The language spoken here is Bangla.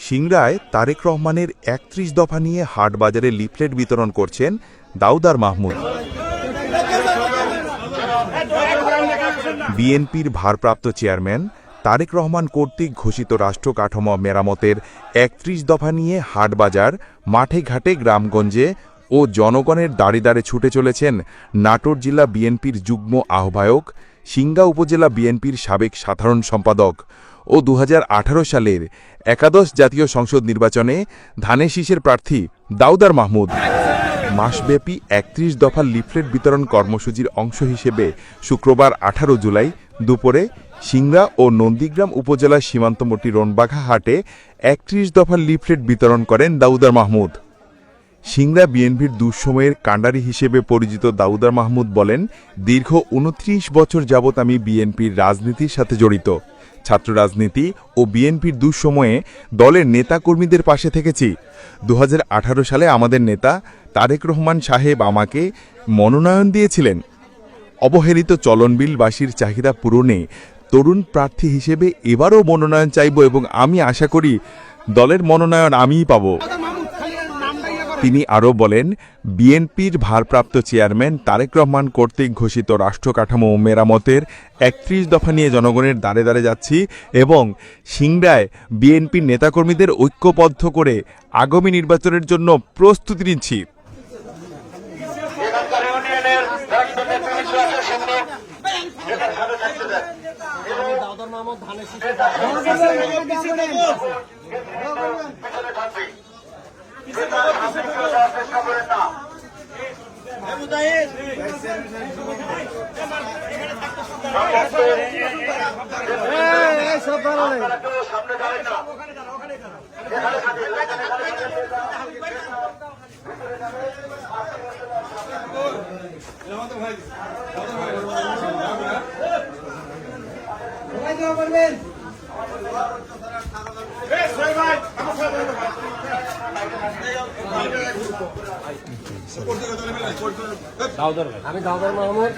সিংড়ায় তারেক রহমানের ৩১ দফা নিয়ে হাটবাজারে লিফলেট বিতরণ করছেন দাউদার মাহমুদ। বিএনপির ভারপ্রাপ্ত চেয়ারম্যান তারেক রহমান কর্তৃক ঘোষিত রাষ্ট্র কাঠামো মেরামতের ৩১ দফা নিয়ে হাটবাজার, মাঠে ঘাটে, গ্রামগঞ্জে ও জনগণের দাঁড়ে দাঁড়ে ছুটে চলেছেন নাটোর জেলা বিএনপির যুগ্ম আহ্বায়ক, সিংড়া উপজেলা বিএনপির সাবেক সাধারণ সম্পাদক ও ২০১৮ সালের একাদশ জাতীয় সংসদ নির্বাচনে ধানের শীষের প্রার্থী দাউদার মাহমুদ। মাসব্যাপী ৩১ দফা লিফলেট বিতরণ কর্মসূচির অংশ হিসেবে শুক্রবার ১৮ জুলাই দুপুরে সিংড়া ও নন্দীগ্রাম উপজেলার সীমান্তবর্তী রণবাঘা হাটে ৩১ দফা লিফলেট বিতরণ করেন দাউদার মাহমুদ। সিংড়া বিএনপির দুঃসময়ের কাণ্ডারি হিসেবে পরিচিত দাউদার মাহমুদ বলেন, দীর্ঘ ২৯ বছর যাবৎ আমি বিএনপির রাজনীতির সাথে জড়িত। ছাত্র রাজনীতি ও বিএনপির দুঃসময়ে দলের নেতাকর্মীদের পাশে থেকেছি। ২০১৮ সালে আমাদের নেতা তারেক রহমান সাহেব আমাকে মনোনয়ন দিয়েছিলেন। অবহেলিত চলনবিলবাসীর চাহিদা পূরণে তরুণ প্রার্থী হিসেবে এবারও মনোনয়ন চাইব এবং আমি আশা করি দলের মনোনয়ন আমিই পাব। তিনি আরও বলেন, বিএনপির ভারপ্রাপ্ত চেয়ারম্যান তারেক রহমান কর্তৃক ঘোষিত রাষ্ট্র কাঠামো মেরামতের ৩১ দফা নিয়ে জনগণের দাঁড়ে দাঁড়ে যাচ্ছি এবং সিংড়ায় বিএনপির নেতাকর্মীদের ঐক্যবদ্ধ করে আগামী নির্বাচনের জন্য প্রস্তুতি নিচ্ছি। আমি দাউদার মাহমুদ।